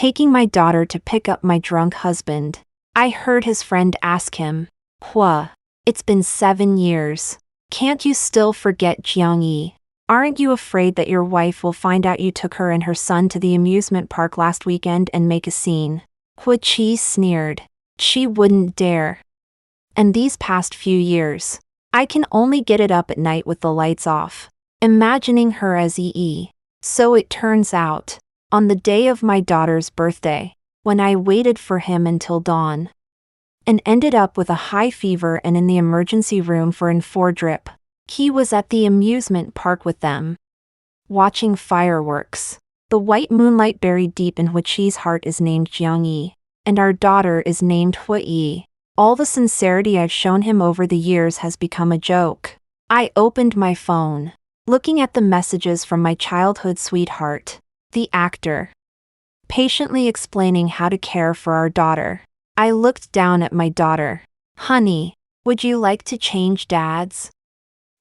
taking my daughter to pick up my drunk husband. I heard his friend ask him, "Hua, it's been 7 years. Can't you still forget Jiang Yi? Aren't you afraid that your wife will find out you took her and her son to the amusement park last weekend and make a scene?" Hua Qi sneered. She wouldn't dare. And these past few years, I can only get it up at night with the lights off, imagining her as Yi. So it turns out, on the day of my daughter's birthday, when I waited for him until dawn, and ended up with a high fever and in the emergency room for an 4 drip, he was at the amusement park with them, watching fireworks. The white moonlight buried deep in Hua Qi's heart is named Jiang Yi, and our daughter is named Hua Yi. All the sincerity I've shown him over the years has become a joke. I opened my phone, looking at the messages from my childhood sweetheart, the actor, patiently explaining how to care for our daughter. I looked down at my daughter. "Honey, would you like to change dads?"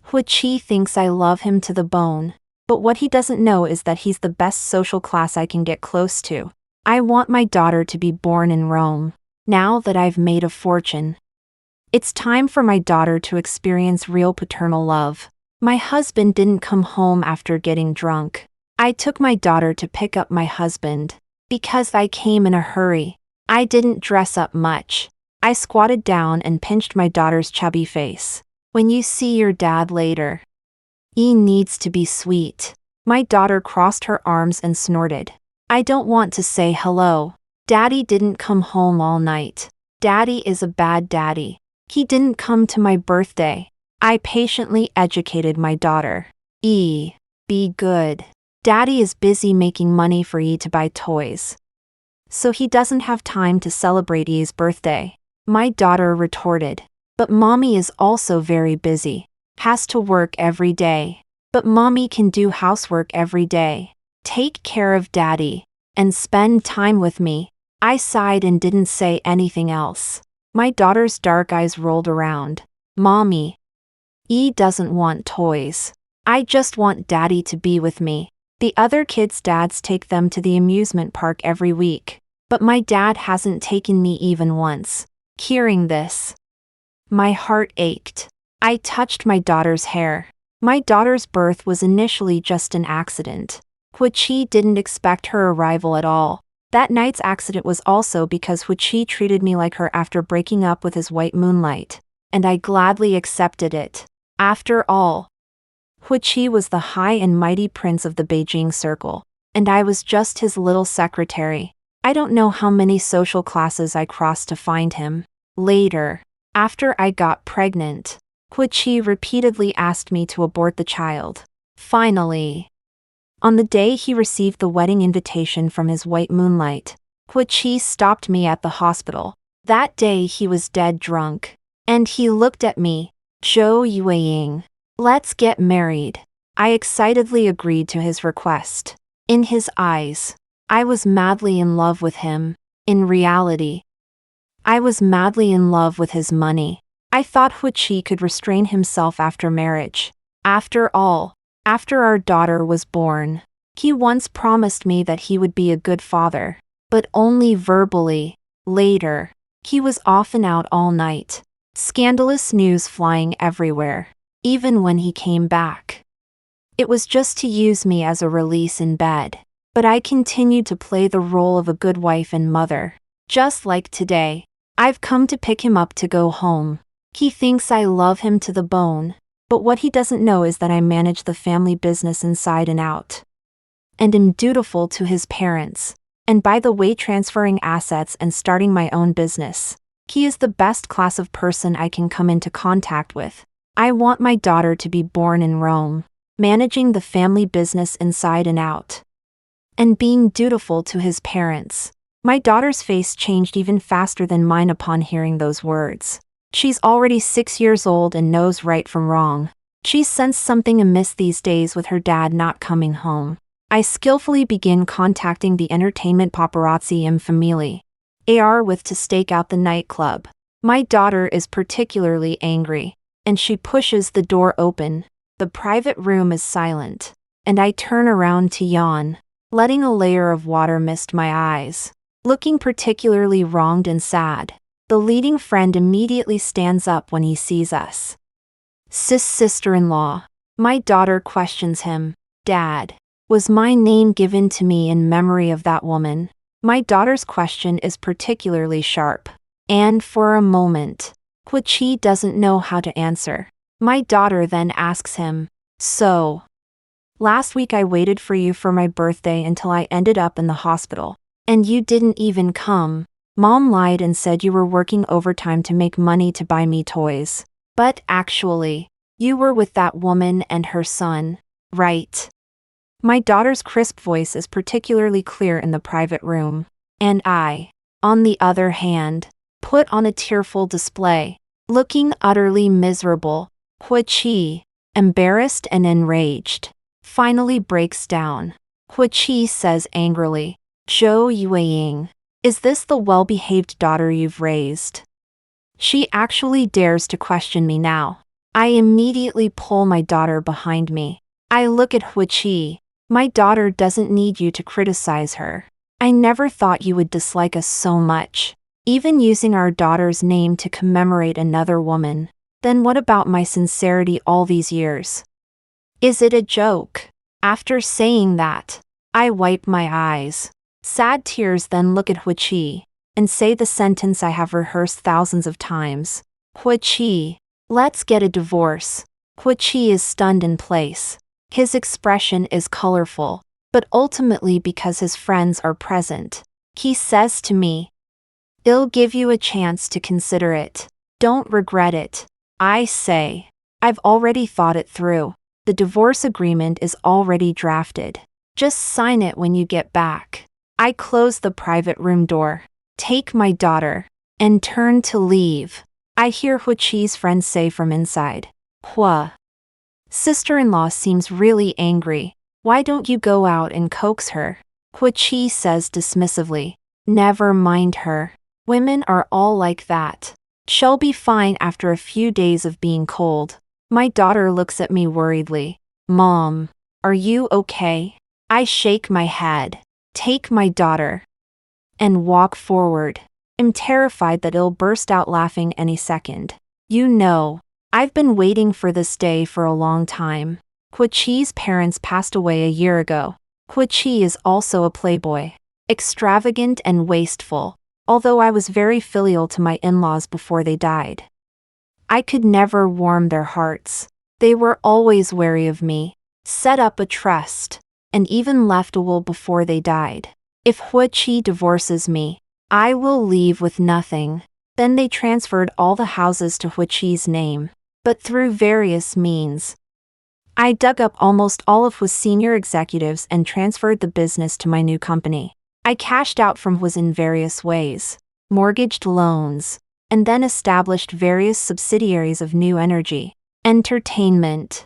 Hua Qi thinks I love him to the bone, but what he doesn't know is that he's the best social class I can get close to. I want my daughter to be born in Rome, now that I've made a fortune. It's time for my daughter to experience real paternal love. My husband didn't come home after getting drunk. I took my daughter to pick up my husband. Because I came in a hurry, I didn't dress up much. I squatted down and pinched my daughter's chubby face. "When you see your dad later, he needs to be sweet." My daughter crossed her arms and snorted. "I don't want to say hello. Daddy didn't come home all night. Daddy is a bad daddy. He didn't come to my birthday." I patiently educated my daughter. "Be good. Daddy is busy making money for Yi to buy toys, so he doesn't have time to celebrate Yi's birthday." My daughter retorted. "But mommy is also very busy. Has to work every day. But mommy can do housework every day. Take care of daddy, and spend time with me." I sighed and didn't say anything else. My daughter's dark eyes rolled around. "Mommy, Yi doesn't want toys. I just want daddy to be with me. The other kids' dads take them to the amusement park every week, but my dad hasn't taken me even once." Hearing this, my heart ached. I touched my daughter's hair. My daughter's birth was initially just an accident. Hua Qi didn't expect her arrival at all. That night's accident was also because Hua Qi treated me like her after breaking up with his white moonlight, and I gladly accepted it. After all, Hua Qi was the high and mighty prince of the Beijing circle, and I was just his little secretary. I don't know how many social classes I crossed to find him. Later, after I got pregnant, Hua Qi repeatedly asked me to abort the child. Finally, on the day he received the wedding invitation from his white moonlight, Hua Qi stopped me at the hospital. That day he was dead drunk, and he looked at me. "Zhou Yueying, let's get married." I excitedly agreed to his request. In his eyes, I was madly in love with him. In reality, I was madly in love with his money. I thought Hua Qi could restrain himself after marriage. After all, after our daughter was born, he once promised me that he would be a good father, but only verbally. Later, he was often out all night. Scandalous news flying everywhere. Even when he came back, it was just to use me as a release in bed. But I continued to play the role of a good wife and mother. Just like today, I've come to pick him up to go home. He thinks I love him to the bone, but what he doesn't know is that I manage the family business inside and out, and am dutiful to his parents. And by the way, transferring assets and starting my own business, he is the best class of person I can come into contact with. I want my daughter to be born in Rome, managing the family business inside and out, and being dutiful to his parents. My daughter's face changed even faster than mine upon hearing those words. She's already 6 years old and knows right from wrong. She sensed something amiss these days with her dad not coming home. I skillfully begin contacting the entertainment paparazzi and family AR with to stake out the nightclub. My daughter is particularly angry, and she pushes the door open. The private room is silent, and I turn around to yawn. letting a layer of water mist my eyes. Looking particularly wronged and sad, the leading friend immediately stands up when he sees us. Sister-in-law. My daughter questions him. Dad, was my name given to me in memory of that woman? My daughter's question is particularly sharp. And for a moment, Hui-Chi doesn't know how to answer. My daughter then asks him, so, last week I waited for you for my birthday until I ended up in the hospital. And you didn't even come. Mom lied and said you were working overtime to make money to buy me toys. But actually, you were with that woman and her son, right? My daughter's crisp voice is particularly clear in the private room. And I, on the other hand, put on a tearful display, looking utterly miserable. Hui-Chi, embarrassed and enraged, finally breaks down. Hui-Chi says angrily, Zhou Yueying, is this the well-behaved daughter you've raised? She actually dares to question me now. I immediately pull my daughter behind me. I look at Hui-Chi. My daughter doesn't need you to criticize her. I never thought you would dislike us so much, even using our daughter's name to commemorate another woman. Then what about my sincerity all these years? Is it a joke? After saying that, I wipe my eyes. Sad tears then look at Hui-Chi and say the sentence I have rehearsed thousands of times. Hui-Chi, let's get a divorce. Hui-Chi is stunned in place. His expression is colorful, but ultimately because his friends are present. He says to me, I'll give you a chance to consider it. Don't regret it. I say, I've already thought it through. The divorce agreement is already drafted. Just sign it when you get back. I close the private room door, take my daughter, and turn to leave. I hear Hui-Chi's friend say from inside, Hua. Sister-in-law seems really angry. Why don't you go out and coax her? Hui-Chi says dismissively, never mind her. Women are all like that. She'll be fine after a few days of being cold. My daughter looks at me worriedly. Mom, are you okay? I shake my head, take my daughter, and walk forward. I'm terrified that I'll burst out laughing any second. You know, I've been waiting for this day for a long time. Hui-Chi's parents passed away a year ago. Hui-Chi is also a playboy, extravagant and wasteful, although I was very filial to my in-laws before they died. I could never warm their hearts. They were always wary of me, set up a trust, and even left a will before they died. If Hui-Chi divorces me, I will leave with nothing. Then they transferred all the houses to Hui-Chi's name, but through various means. I dug up almost all of Hui's senior executives and transferred the business to my new company. I cashed out from Hui's in various ways, mortgaged loans, and then established various subsidiaries of new energy, entertainment,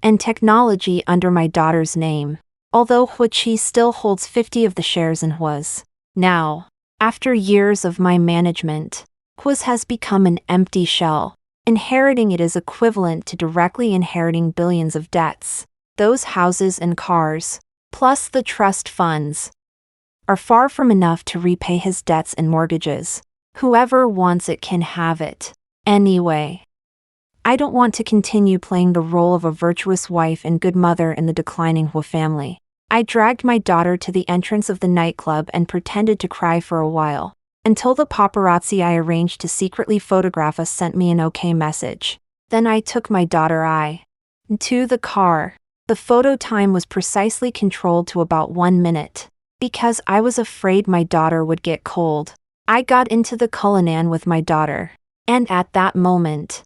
and technology under my daughter's name, although Hui-Chi still holds 50 of the shares in Hui's. Now, after years of my management, Hui's has become an empty shell. Inheriting it is equivalent to directly inheriting billions of debts. Those houses and cars, plus the trust funds, are far from enough to repay his debts and mortgages. Whoever wants it can have it. Anyway, I don't want to continue playing the role of a virtuous wife and good mother in the declining Hui family. I dragged my daughter to the entrance of the nightclub and pretended to cry for a while, until the paparazzi I arranged to secretly photograph us sent me an okay message. Then I took my daughter to the car. The photo time was precisely controlled to about 1 minute. Because I was afraid my daughter would get cold, I got into the Cullinan with my daughter. And at that moment,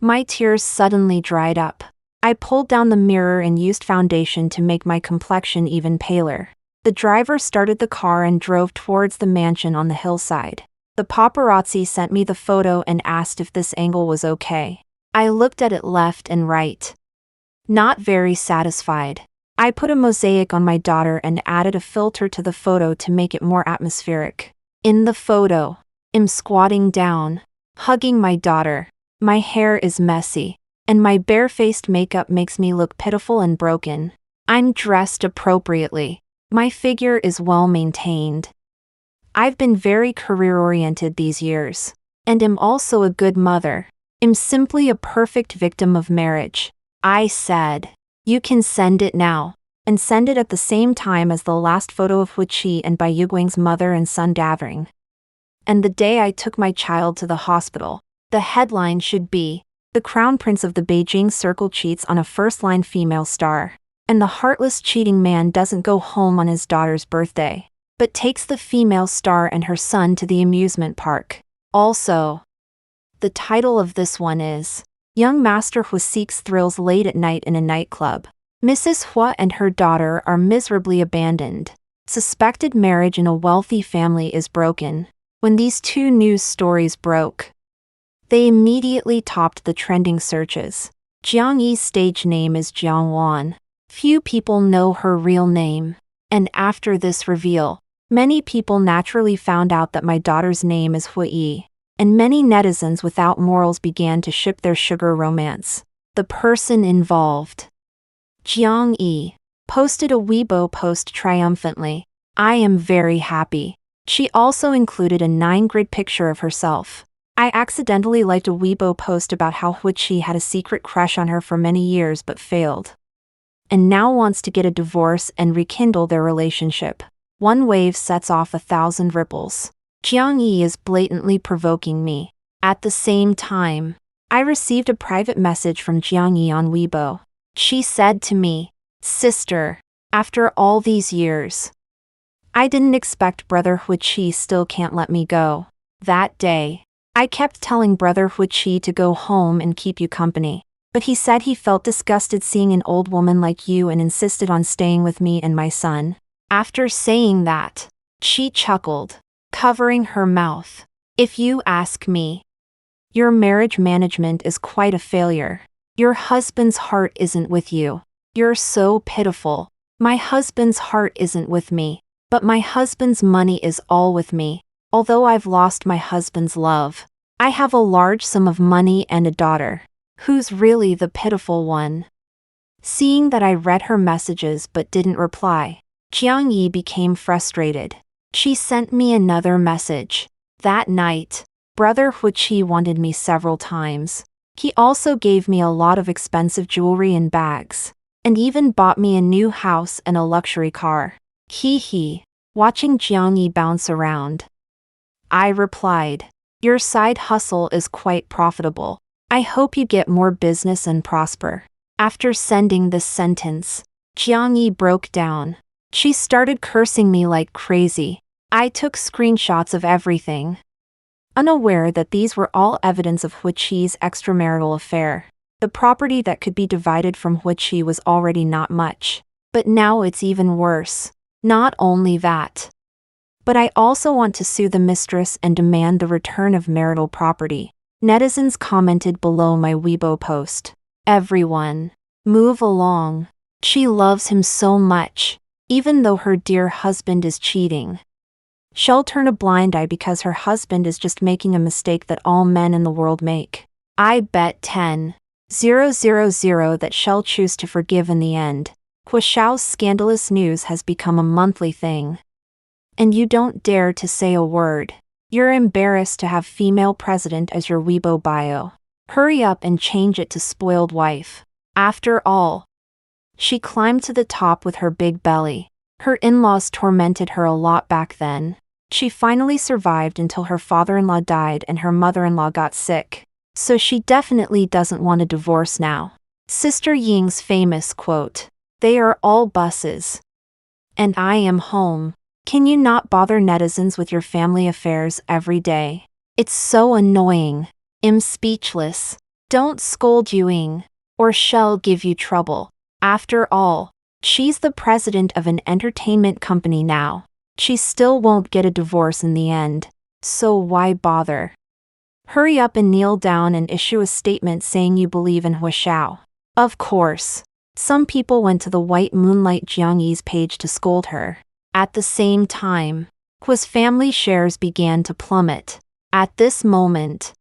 my tears suddenly dried up. I pulled down the mirror and used foundation to make my complexion even paler. The driver started the car and drove towards the mansion on the hillside. The paparazzi sent me the photo and asked if this angle was okay. I looked at it left and right. Not very satisfied. I put a mosaic on my daughter and added a filter to the photo to make it more atmospheric. In the photo, I'm squatting down, hugging my daughter. My hair is messy, and my barefaced makeup makes me look pitiful and broken. I'm dressed appropriately, My figure is well maintained. I've been very career-oriented these years. And am also a good mother. Am simply a perfect victim of marriage. I said. You can send it now. And send it at the same time as the last photo of Hu Qi and Bai Yuguang's mother and son gathering. And the day I took my child to the hospital. The headline should be, "The Crown Prince of the Beijing Circle cheats on a first-line female star. And the heartless cheating man doesn't go home on his daughter's birthday, but takes the female star and her son to the amusement park." Also, the title of this one is, "Young Master Hu seeks thrills late at night in a nightclub. Mrs. Hua and her daughter are miserably abandoned. Suspected marriage in a wealthy family is broken." When these two news stories broke, they immediately topped the trending searches. Jiang Yi's stage name is Jiang Wan. Few people know her real name. And after this reveal, many people naturally found out that my daughter's name is Hu Yi. And many netizens without morals began to ship their sugar romance. The person involved, Jiang Yi, posted a Weibo post triumphantly. "I am very happy." She also included a 9-grid picture of herself. "I accidentally liked a Weibo post about how Hu Qi had a secret crush on her for many years but failed. And now wants to get a divorce and rekindle their relationship. One wave sets off 1,000 ripples. Jiang Yi is blatantly provoking me." At the same time, I received a private message from Jiang Yi on Weibo. She said to me, "Sister, after all these years, I didn't expect Brother Hu Qi still can't let me go. That day, I kept telling Brother Hu Qi to go home and keep you company. But he said he felt disgusted seeing an old woman like you and insisted on staying with me and my son." After saying that, she chuckled, covering her mouth. "If you ask me, your marriage management is quite a failure. Your husband's heart isn't with you. You're so pitiful. My husband's heart isn't with me, but my husband's money is all with me. Although I've lost my husband's love, I have a large sum of money and a daughter. Who's really the pitiful one?" Seeing that I read her messages but didn't reply, Jiang Yi became frustrated. She sent me another message. That night, Brother Hu Qi wanted me several times. He also gave me a lot of expensive jewelry and bags, and even bought me a new house and a luxury car. Hee. Watching Jiang Yi bounce around, I replied, "Your side hustle is quite profitable. I hope you get more business and prosper." After sending this sentence, Jiang Yi broke down. She started cursing me like crazy. I took screenshots of everything, unaware that these were all evidence of Hu Qi's extramarital affair. The property that could be divided from Hu Qi was already not much, but now it's even worse. Not only that, but I also want to sue the mistress and demand the return of marital property. Netizens commented below my Weibo post. "Everyone, move along. She loves him so much, even though her dear husband is cheating. She'll turn a blind eye because her husband is just making a mistake that all men in the world make. I bet 10,000 that she'll choose to forgive in the end." Hu Xiao's scandalous news has become a monthly thing. And you don't dare to say a word. You're embarrassed to have female president as your Weibo bio. Hurry up and change it to spoiled wife. After all, she climbed to the top with her big belly. Her in-laws tormented her a lot back then. She finally survived until her father-in-law died and her mother-in-law got sick. So she definitely doesn't want a divorce now. Sister Ying's famous quote, "They are all buses. And I am home." Can you not bother netizens with your family affairs every day? It's so annoying. I'm speechless. Don't scold Ying, or she'll give you trouble. After all, she's the president of an entertainment company now. She still won't get a divorce in the end, so why bother? Hurry up and kneel down and issue a statement saying you believe in Hu Xiao. Of course, some people went to the White Moonlight Jiang Yi's page to scold her. At the same time, Hu's family shares began to plummet. At this moment,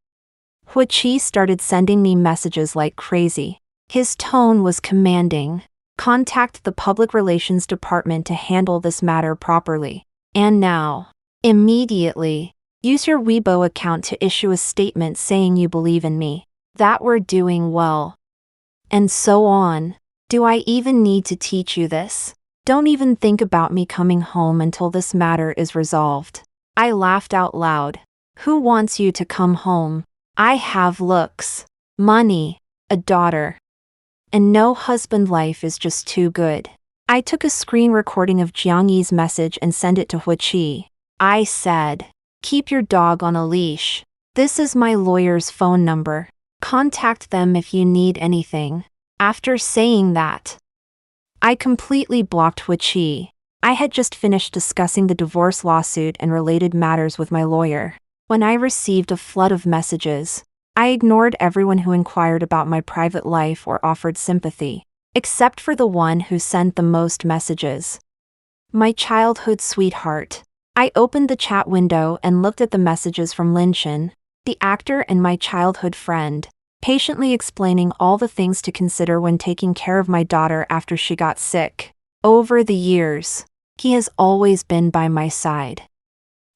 Hu Qi started sending me messages like crazy. His tone was commanding. Contact the public relations department to handle this matter properly. And now, immediately, use your Weibo account to issue a statement saying you believe in me, that we're doing well, and so on. Do I even need to teach you this? Don't even think about me coming home until this matter is resolved. I laughed out loud. Who wants you to come home? I have looks, money, a daughter, and no husband. Life is just too good. I took a screen recording of Jiang Yi's message and sent it to Hu Qi. I said, keep your dog on a leash. This is my lawyer's phone number. Contact them if you need anything. After saying that, I completely blocked Hu Qi. I had just finished discussing the divorce lawsuit and related matters with my lawyer when I received a flood of messages. I ignored everyone who inquired about my private life or offered sympathy, except for the one who sent the most messages. My childhood sweetheart. I opened the chat window and looked at the messages from Lin Shen, the actor and my childhood friend, patiently explaining all the things to consider when taking care of my daughter after she got sick. Over the years, he has always been by my side,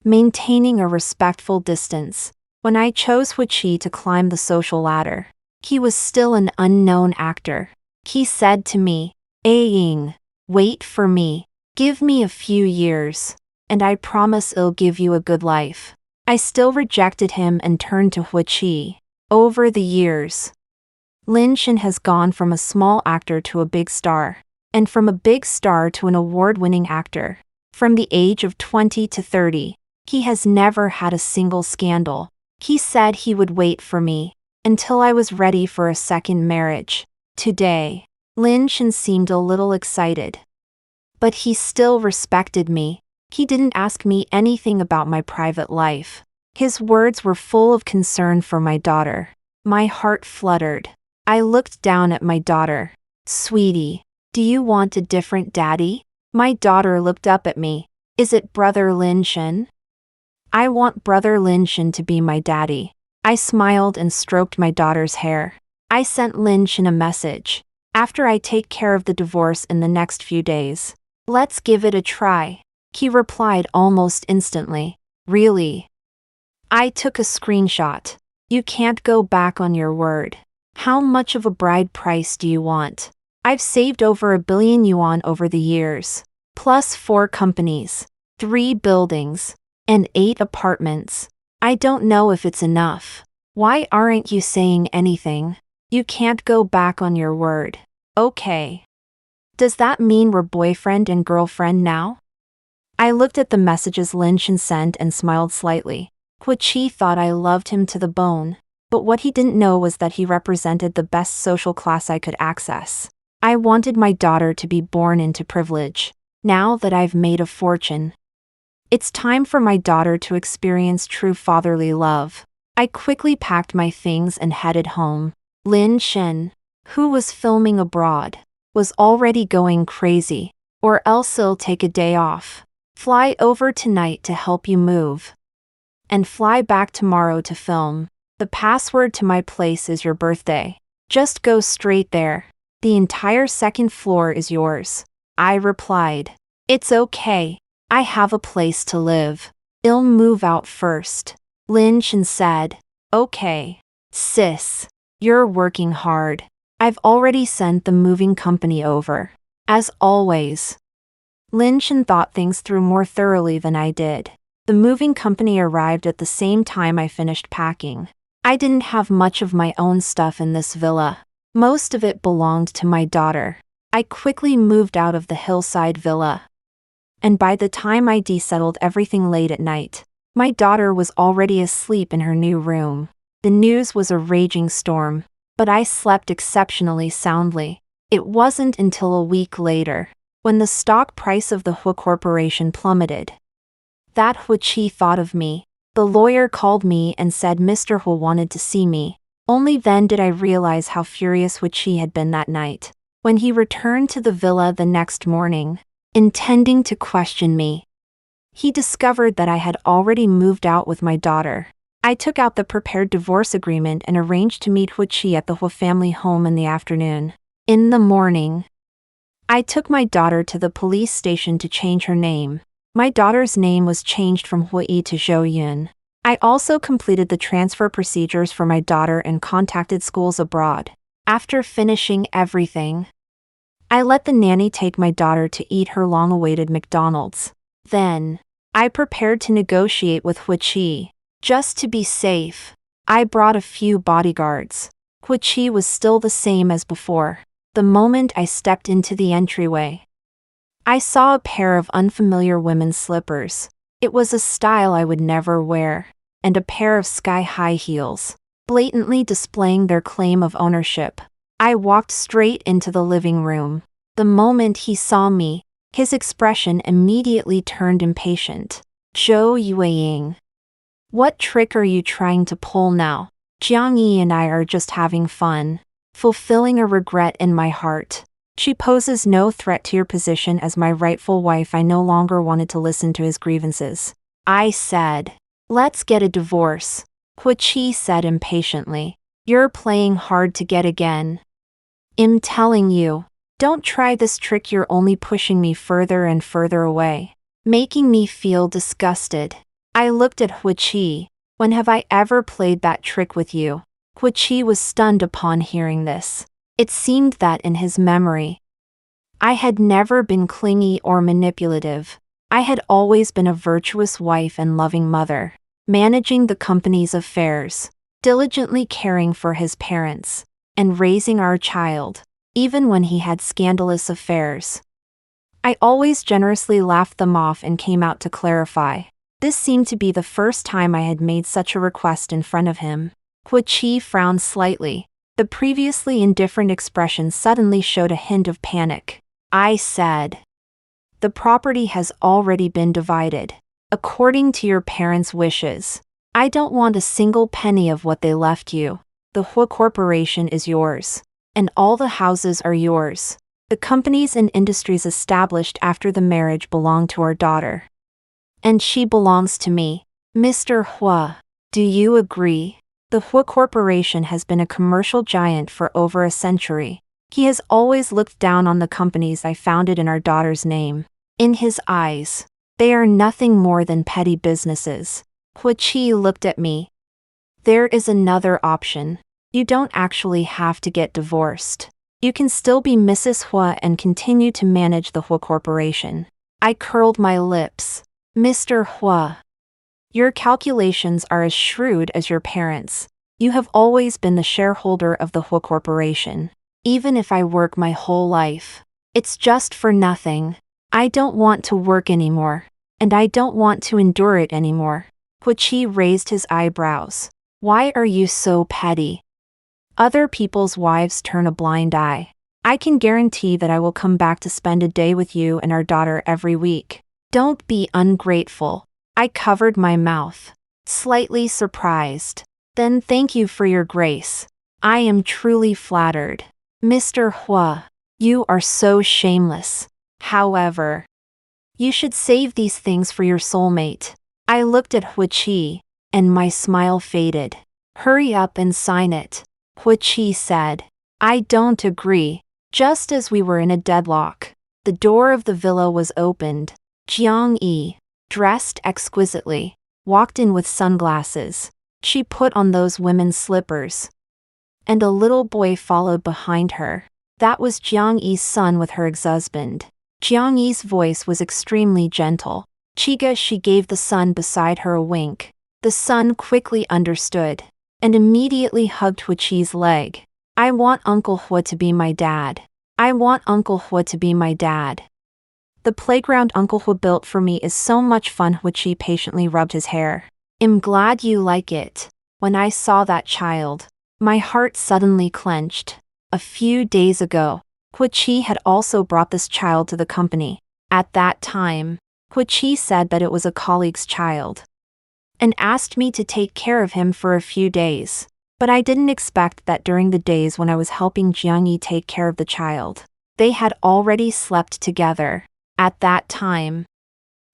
maintaining a respectful distance. When I chose Hu Qi to climb the social ladder, he was still an unknown actor. He said to me, Ying, wait for me. Give me a few years, and I promise I'll give you a good life. I still rejected him and turned to Hu Qi. Over the years, Lin Shen has gone from a small actor to a big star, and from a big star to an award-winning actor. From the age of 20 to 30, he has never had a single scandal. He said he would wait for me until I was ready for a second marriage. Today, Lin Shen seemed a little excited, but he still respected me. He didn't ask me anything about my private life. His words were full of concern for my daughter. My heart fluttered. I looked down at my daughter. Sweetie, do you want a different daddy? My daughter looked up at me. Is it Brother Lin Shen? I want Brother Lin Shen to be my daddy. I smiled and stroked my daughter's hair. I sent Lin Shen a message. After I take care of the divorce in the next few days, let's give it a try. He replied almost instantly. Really? I took a screenshot. You can't go back on your word. How much of a bride price do you want? I've saved over 1 billion yuan over the years, plus 4 companies, 3 buildings, and 8 apartments. I don't know if it's enough. Why aren't you saying anything? You can't go back on your word. Okay. Does that mean we're boyfriend and girlfriend now? I looked at the messages Lin Shen sent and smiled slightly. Hu Qi thought I loved him to the bone, but what he didn't know was that he represented the best social class I could access. I wanted my daughter to be born into privilege. Now that I've made a fortune, it's time for my daughter to experience true fatherly love. I quickly packed my things and headed home. Lin Shen, who was filming abroad, was already going crazy. Or else I'll take a day off, fly over tonight to help you move, and fly back tomorrow to film. The password to my place is your birthday. Just go straight there. The entire second floor is yours. I replied. It's okay. I have a place to live. I'll move out first. Lin Shen said. Okay. Sis, you're working hard. I've already sent the moving company over. As always. Lin Shen thought things through more thoroughly than I did. The moving company arrived at the same time I finished packing. I didn't have much of my own stuff in this villa. Most of it belonged to my daughter. I quickly moved out of the hillside villa, and by the time I desettled everything late at night, my daughter was already asleep in her new room. The news was a raging storm, but I slept exceptionally soundly. It wasn't until a week later, when the stock price of the Hu Corporation plummeted, that Hu Qi thought of me. The lawyer called me and said Mr. Hu wanted to see me. Only then did I realize how furious Hu Qi had been that night. When he returned to the villa the next morning, intending to question me, he discovered that I had already moved out with my daughter. I took out the prepared divorce agreement and arranged to meet Hu Qi at the Hu family home in the afternoon. In the morning, I took my daughter to the police station to change her name. My daughter's name was changed from Hui to Zhou Yun. I also completed the transfer procedures for my daughter and contacted schools abroad. After finishing everything, I let the nanny take my daughter to eat her long-awaited McDonald's. Then, I prepared to negotiate with Hui Qi. Just to be safe, I brought a few bodyguards. Hui Qi was still the same as before. The moment I stepped into the entryway, I saw a pair of unfamiliar women's slippers. It was a style I would never wear, and a pair of sky-high heels, blatantly displaying their claim of ownership. I walked straight into the living room. The moment he saw me, his expression immediately turned impatient. Zhou Yueying, what trick are you trying to pull now? Jiang Yi and I are just having fun, fulfilling a regret in my heart. She poses no threat to your position as my rightful wife. I no longer wanted to listen to his grievances. I said, let's get a divorce. Hui Qi said impatiently. You're playing hard to get again. I'm telling you, don't try this trick. You're only pushing me further and further away, making me feel disgusted. I looked at Hui Qi. When have I ever played that trick with you? Hui Qi was stunned upon hearing this. It seemed that in his memory, I had never been clingy or manipulative. I had always been a virtuous wife and loving mother, managing the company's affairs, diligently caring for his parents, and raising our child, even when he had scandalous affairs. I always generously laughed them off and came out to clarify. This seemed to be the first time I had made such a request in front of him. Hui Qi frowned slightly. The previously indifferent expression suddenly showed a hint of panic. I said, the property has already been divided, according to your parents' wishes. I don't want a single penny of what they left you. The Hui Corporation is yours, and all the houses are yours. The companies and industries established after the marriage belong to our daughter, and she belongs to me. Mr. Hui, do you agree? The Hui Corporation has been a commercial giant for over a century. He has always looked down on the companies I founded in our daughter's name. In his eyes, they are nothing more than petty businesses. Hui Qi looked at me. There is another option. You don't actually have to get divorced. You can still be Mrs. Hui and continue to manage the Hui Corporation. I curled my lips. Mr. Hui, your calculations are as shrewd as your parents. You have always been the shareholder of the Hui Corporation. Even if I work my whole life, it's just for nothing. I don't want to work anymore, and I don't want to endure it anymore. Hui Qi raised his eyebrows. Why are you so petty? Other people's wives turn a blind eye. I can guarantee that I will come back to spend a day with you and our daughter every week. Don't be ungrateful. I covered my mouth, slightly surprised. Then thank you for your grace. I am truly flattered. Mr. Hui, you are so shameless. However, you should save these things for your soulmate. I looked at Hui Qi, and my smile faded. Hurry up and sign it, Hui Qi said. I don't agree. Just as we were in a deadlock, the door of the villa was opened. Jiang Yi, dressed exquisitely, walked in with sunglasses. She put on those women's slippers, and a little boy followed behind her. That was Jiang Yi's son with her ex-husband. Jiang Yi's voice was extremely gentle. Chiga, she gave the son beside her a wink. The son quickly understood, and immediately hugged Hui Qi's leg. I want Uncle Hui to be my dad. I want Uncle Hui to be my dad. The playground Uncle Hui built for me is so much fun. Hui Qi patiently rubbed his hair. I'm glad you like it. When I saw that child, my heart suddenly clenched. A few days ago, Hui Qi had also brought this child to the company. At that time, Hui Qi said that it was a colleague's child, and asked me to take care of him for a few days. But I didn't expect that during the days when I was helping Jiang Yi take care of the child, they had already slept together. At that time,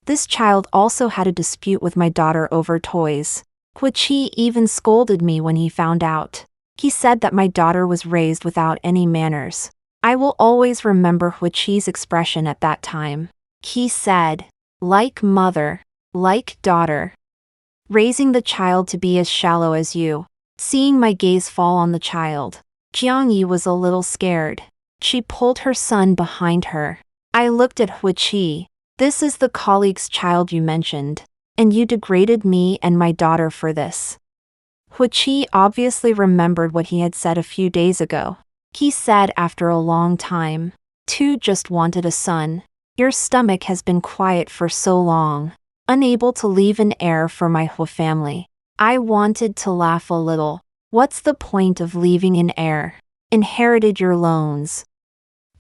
this child also had a dispute with my daughter over toys. Hui Qi even scolded me when he found out. He said that my daughter was raised without any manners. I will always remember Hu Qi's expression at that time. He said, like mother, like daughter. Raising the child to be as shallow as you. Seeing my gaze fall on the child, Jiang Yi was a little scared. She pulled her son behind her. I looked at Hu Qi. This is the colleague's child you mentioned, and you degraded me and my daughter for this. Hu Qi obviously remembered what he had said a few days ago. He said after a long time, "Tu just wanted a son. Your stomach has been quiet for so long, unable to leave an heir for my Hu family." I wanted to laugh a little. What's the point of leaving an heir? Inherited your loans.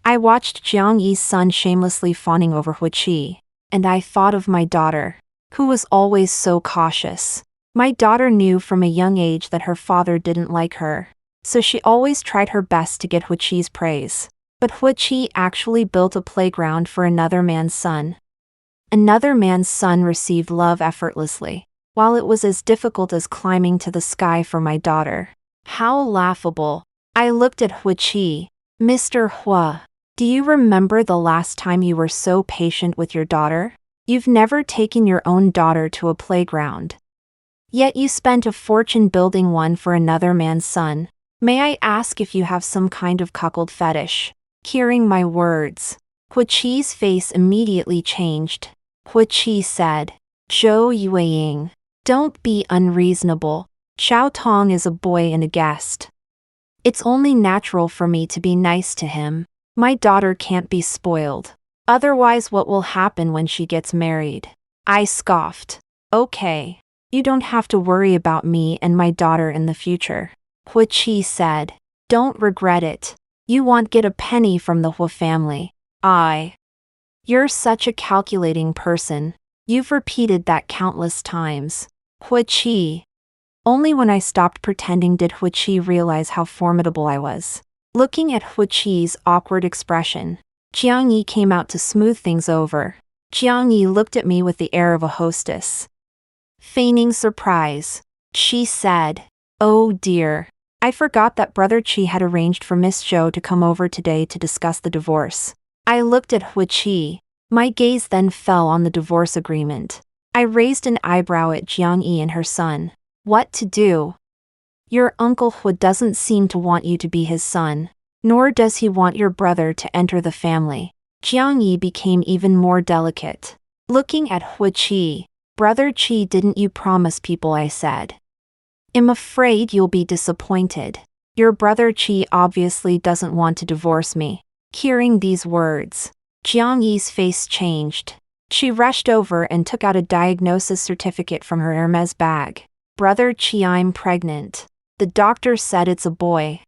I watched Jiang Yi's son shamelessly fawning over Hu Qi, and I thought of my daughter, who was always so cautious. My daughter knew from a young age that her father didn't like her, so she always tried her best to get Hu Qi's praise. But Hu Qi actually built a playground for another man's son. Another man's son received love effortlessly, while it was as difficult as climbing to the sky for my daughter. How laughable. I looked at Hu Qi. Mr. Hua, do you remember the last time you were so patient with your daughter? You've never taken your own daughter to a playground. Yet you spent a fortune building one for another man's son. May I ask if you have some kind of cuckold fetish? Hearing my words, Hu Qi's face immediately changed. Hu Qi said, Zhou Yueying, don't be unreasonable. Xiao Tong is a boy and a guest. It's only natural for me to be nice to him. My daughter can't be spoiled. Otherwise, what will happen when she gets married? I scoffed. Okay. You don't have to worry about me and my daughter in the future. Hu Qi said, don't regret it. You won't get a penny from the Hu family. You're such a calculating person. You've repeated that countless times. Hu Qi. Only when I stopped pretending did Hu Qi realize how formidable I was. Looking at Hu Qi's awkward expression, Jiang Yi came out to smooth things over. Jiang Yi looked at me with the air of a hostess. Feigning surprise, she said, oh dear. I forgot that Brother Qi had arranged for Miss Zhou to come over today to discuss the divorce. I looked at Hu Qi. My gaze then fell on the divorce agreement. I raised an eyebrow at Jiang Yi and her son. What to do? Your uncle Hu doesn't seem to want you to be his son, nor does he want your brother to enter the family. Jiang Yi became even more delicate. Looking at Hu Qi, Brother Qi, didn't you promise people? I said. I'm afraid you'll be disappointed. Your brother Qi obviously doesn't want to divorce me. Hearing these words, Jiang Yi's face changed. She rushed over and took out a diagnosis certificate from her Hermes bag. Brother Qi, I'm pregnant. The doctor said it's a boy.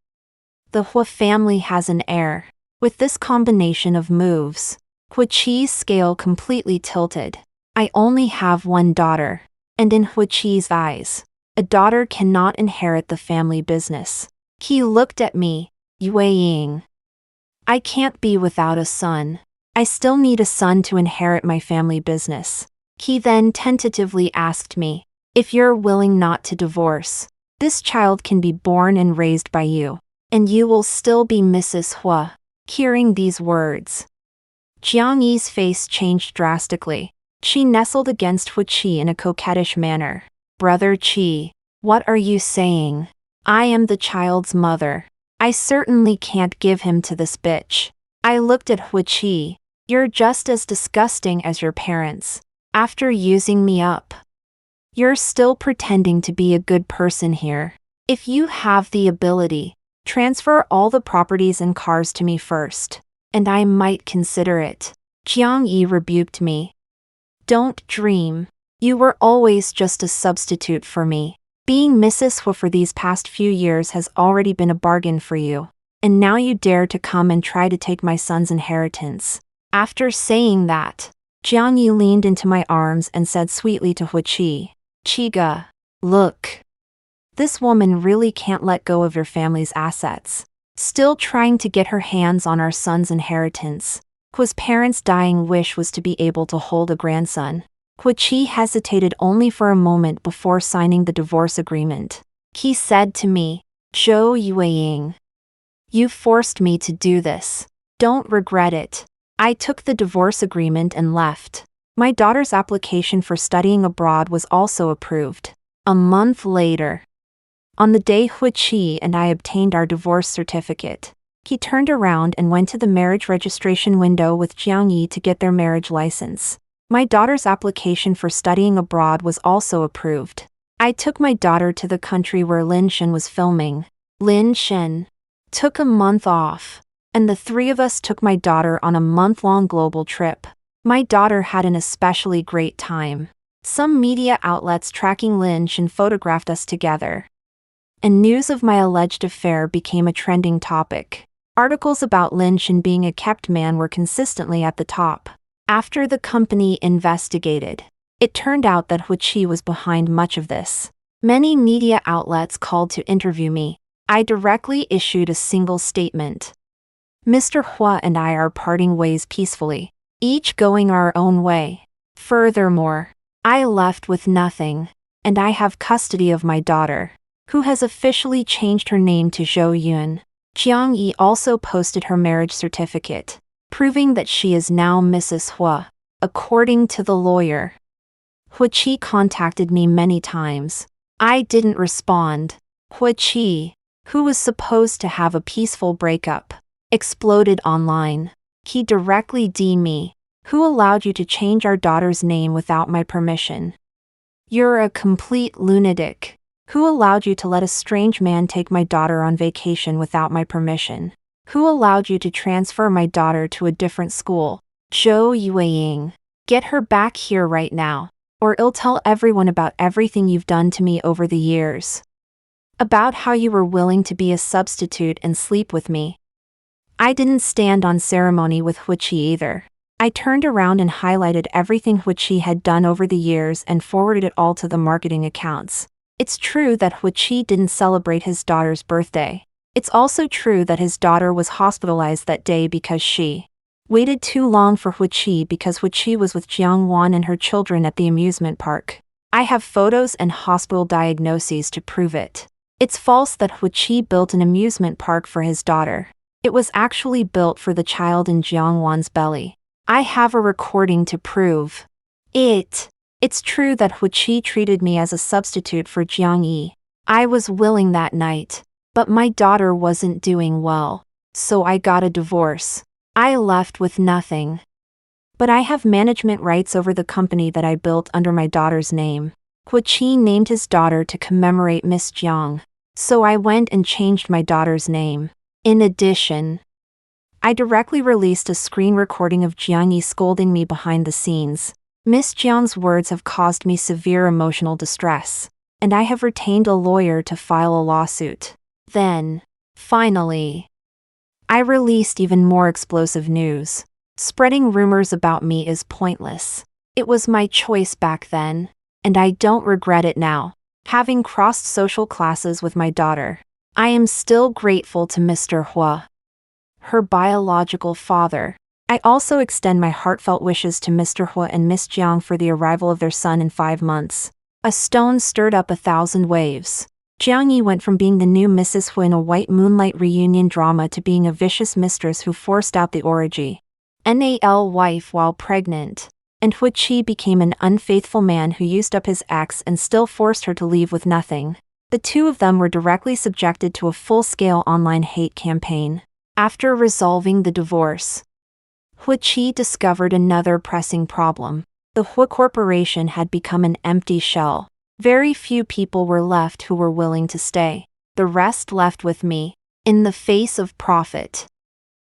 The Hu family has an heir. With this combination of moves, Hu Qi's scale completely tilted. I only have one daughter, and in Hu Qi's eyes, a daughter cannot inherit the family business. He looked at me. Yueying. I can't be without a son. I still need a son to inherit my family business. He then tentatively asked me, if you're willing not to divorce, this child can be born and raised by you, and you will still be Mrs. Hua. Hearing these words, Jiang Yi's face changed drastically. She nestled against Hu Qi in a coquettish manner. Brother Qi, what are you saying? I am the child's mother. I certainly can't give him to this bitch. I looked at Hu Qi. You're just as disgusting as your parents. After using me up, you're still pretending to be a good person here. If you have the ability, transfer all the properties and cars to me first, and I might consider it. Jiang Yi rebuked me. Don't dream. You were always just a substitute for me. Being Mrs. Hu for these past few years has already been a bargain for you, and now you dare to come and try to take my son's inheritance. After saying that, Jiang Yi leaned into my arms and said sweetly to Hu Qi, Qiga, look. This woman really can't let go of your family's assets. Still trying to get her hands on our son's inheritance. Hu's parents' dying wish was to be able to hold a grandson. Hu Qi hesitated only for a moment before signing the divorce agreement. He said to me, Zhou Yueying. You forced me to do this. Don't regret it. I took the divorce agreement and left. My daughter's application for studying abroad was also approved. A month later, on the day Hu Qi and I obtained our divorce certificate, he turned around and went to the marriage registration window with Jiang Yi to get their marriage license. My daughter's application for studying abroad was also approved. I took my daughter to the country where Lin Shen was filming. Lin Shen took a month off, and the three of us took my daughter on a month-long global trip. My daughter had an especially great time. Some media outlets tracking Lin Shen photographed us together, and news of my alleged affair became a trending topic. Articles about Lin Shen being a kept man were consistently at the top. After the company investigated, it turned out that Hu Qi was behind much of this. Many media outlets called to interview me. I directly issued a single statement. Mr. Hua and I are parting ways peacefully, each going our own way. Furthermore, I left with nothing, and I have custody of my daughter, who has officially changed her name to Zhou Yun. Jiang Yi also posted her marriage certificate, proving that she is now Mrs. Hua. According to the lawyer, Hu Qi contacted me many times. I didn't respond. Hu Qi, who was supposed to have a peaceful breakup, exploded online. He directly DM'd me. Who allowed you to change our daughter's name without my permission? You're a complete lunatic. Who allowed you to let a strange man take my daughter on vacation without my permission? Who allowed you to transfer my daughter to a different school? Zhou Yueying. Get her back here right now, or I'll tell everyone about everything you've done to me over the years. About how you were willing to be a substitute and sleep with me. I didn't stand on ceremony with Hu Qi either. I turned around and highlighted everything Hu Qi had done over the years and forwarded it all to the marketing accounts. It's true that Hu Qi didn't celebrate his daughter's birthday. It's also true that his daughter was hospitalized that day because she waited too long for Hu Qi because Hu Qi was with Jiang Wan and her children at the amusement park. I have photos and hospital diagnoses to prove it. It's false that Hu Qi built an amusement park for his daughter. It was actually built for the child in Jiang Wan's belly. I have a recording to prove it. It's true that Hu Qi treated me as a substitute for Jiang Yi. I was willing that night, but my daughter wasn't doing well, so I got a divorce. I left with nothing. But I have management rights over the company that I built under my daughter's name. Hu Qi named his daughter to commemorate Miss Jiang, so I went and changed my daughter's name. In addition, I directly released a screen recording of Jiang Yi scolding me behind the scenes. Miss Jiang's words have caused me severe emotional distress, and I have retained a lawyer to file a lawsuit. Then, finally, I released even more explosive news. Spreading rumors about me is pointless. It was my choice back then, and I don't regret it now. Having crossed social classes with my daughter, I am still grateful to Mr. Hua, her biological father. I also extend my heartfelt wishes to Mr. Hua and Miss Jiang for the arrival of their son in 5 months. A stone stirred up 1,000 waves. Jiang Yi went from being the new Mrs. Hua in a white moonlight reunion drama to being a vicious mistress who forced out the orgy. NAL wife while pregnant. And Hu Qi became an unfaithful man who used up his ex and still forced her to leave with nothing. The two of them were directly subjected to a full-scale online hate campaign. After resolving the divorce, Hu Qi discovered another pressing problem. The Hua Corporation had become an empty shell. Very few people were left who were willing to stay. The rest left with me, in the face of profit.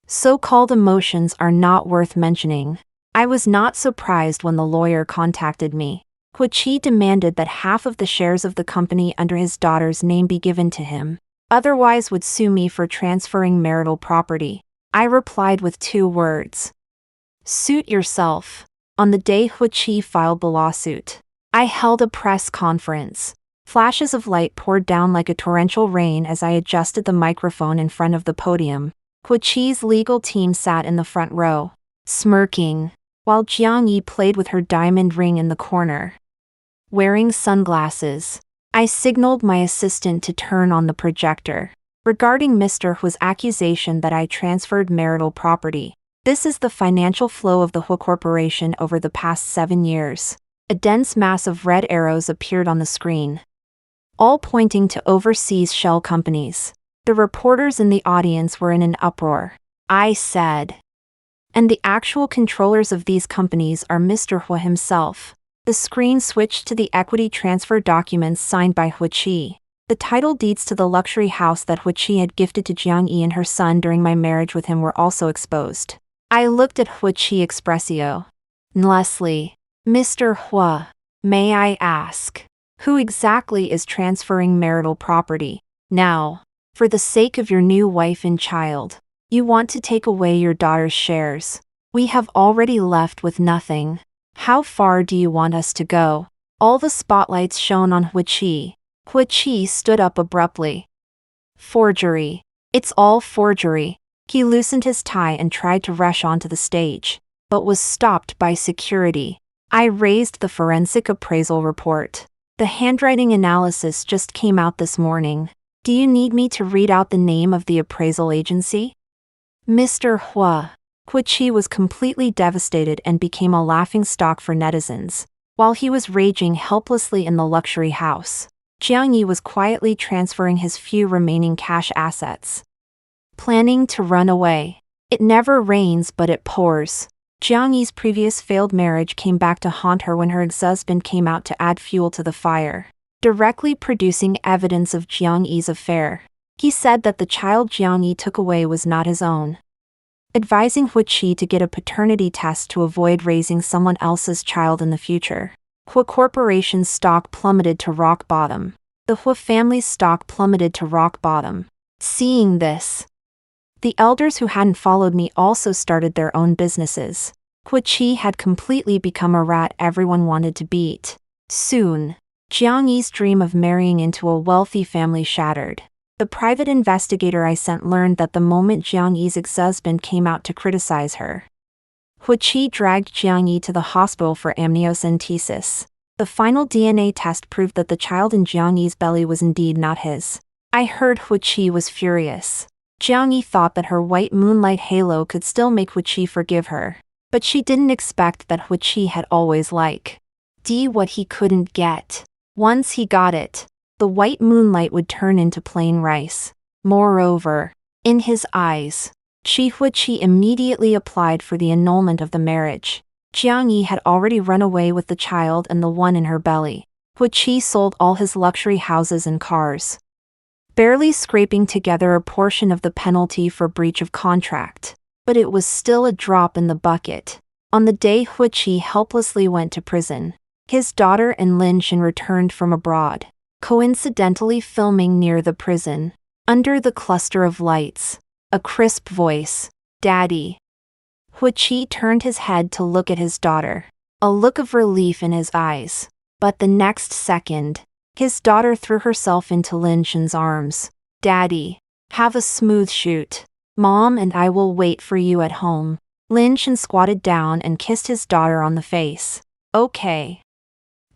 So-called emotions are not worth mentioning. I was not surprised when the lawyer contacted me. Hu Qi demanded that half of the shares of the company under his daughter's name be given to him, otherwise would sue me for transferring marital property. I replied with 2 words. Suit yourself. On the day Hu Qi filed the lawsuit, I held a press conference. Flashes of light poured down like a torrential rain as I adjusted the microphone in front of the podium. Hu Qi's legal team sat in the front row, smirking, while Jiang Yi played with her diamond ring in the corner. Wearing sunglasses, I signaled my assistant to turn on the projector. Regarding Mr. Hua's accusation that I transferred marital property, this is the financial flow of the Hua Corporation over the past 7 years. A dense mass of red arrows appeared on the screen, all pointing to overseas shell companies. The reporters in the audience were in an uproar. I said, and the actual controllers of these companies are Mr. Hua himself. The screen switched to the equity transfer documents signed by Hua Qi. The title deeds to the luxury house that Hua Qi had gifted to Jiang Yi and her son during my marriage with him were also exposed. I looked at Hua Qi expressio. Leslie, Mr. Hua, may I ask, who exactly is transferring marital property? Now, for the sake of your new wife and child, you want to take away your daughter's shares. We have already left with nothing. How far do you want us to go? All the spotlights shone on Hua Qi. Hua Qi stood up abruptly. Forgery. It's all forgery. He loosened his tie and tried to rush onto the stage, but was stopped by security. I raised the forensic appraisal report. The handwriting analysis just came out this morning. Do you need me to read out the name of the appraisal agency? Mr. Hua. Hua Qi was completely devastated and became a laughingstock for netizens. While he was raging helplessly in the luxury house, Jiang Yi was quietly transferring his few remaining cash assets. Planning to run away. It never rains but it pours. Jiang Yi's previous failed marriage came back to haunt her when her ex-husband came out to add fuel to the fire, directly producing evidence of Jiang Yi's affair. He said that the child Jiang Yi took away was not his own, advising Hua Qi to get a paternity test to avoid raising someone else's child in the future. Hua Corporation's stock plummeted to rock bottom. The Hua family's stock plummeted to rock bottom. Seeing this, the elders who hadn't followed me also started their own businesses. Hua Qi had completely become a rat everyone wanted to beat. Soon, Jiang Yi's dream of marrying into a wealthy family shattered. The private investigator I sent learned that the moment Jiang Yi's ex-husband came out to criticize her, Hua Qi dragged Jiang Yi to the hospital for amniocentesis. The final DNA test proved that the child in Jiang Yi's belly was indeed not his. I heard Hua Qi was furious. Jiang Yi thought that her white moonlight halo could still make Hua Qi forgive her, but she didn't expect that Hua Qi had always liked what he couldn't get. Once he got it, the white moonlight would turn into plain rice. Moreover, in his eyes, Hua Qi immediately applied for the annulment of the marriage. Jiang Yi had already run away with the child and the one in her belly. Hua Qi sold all his luxury houses and cars, barely scraping together a portion of the penalty for breach of contract. But it was still a drop in the bucket. On the day Hua Qi helplessly went to prison, his daughter and Lin Shen returned from abroad, coincidentally filming near the prison. Under the cluster of lights, a crisp voice, "Daddy." Hua Qi turned his head to look at his daughter, a look of relief in his eyes. But the next second, his daughter threw herself into Lin Shen's arms. "Daddy, have a smooth shoot. Mom and I will wait for you at home." Lin Shen squatted down and kissed his daughter on the face. "Okay,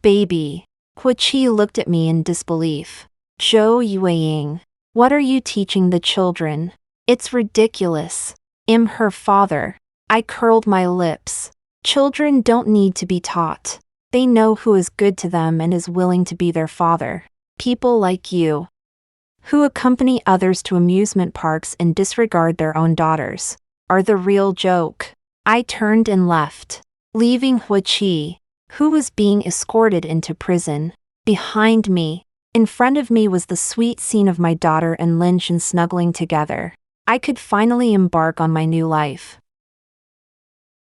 baby." Hua Qi looked at me in disbelief. "Zhou Yueying, what are you teaching the children? It's ridiculous. I'm her father." I curled my lips. Children don't need to be taught. They know who is good to them and is willing to be their father. People like you, who accompany others to amusement parks and disregard their own daughters, are the real joke. I turned and left, leaving Hua Qi, who was being escorted into prison, behind me. In front of me was the sweet scene of my daughter and Lin Shen snuggling together. I could finally embark on my new life.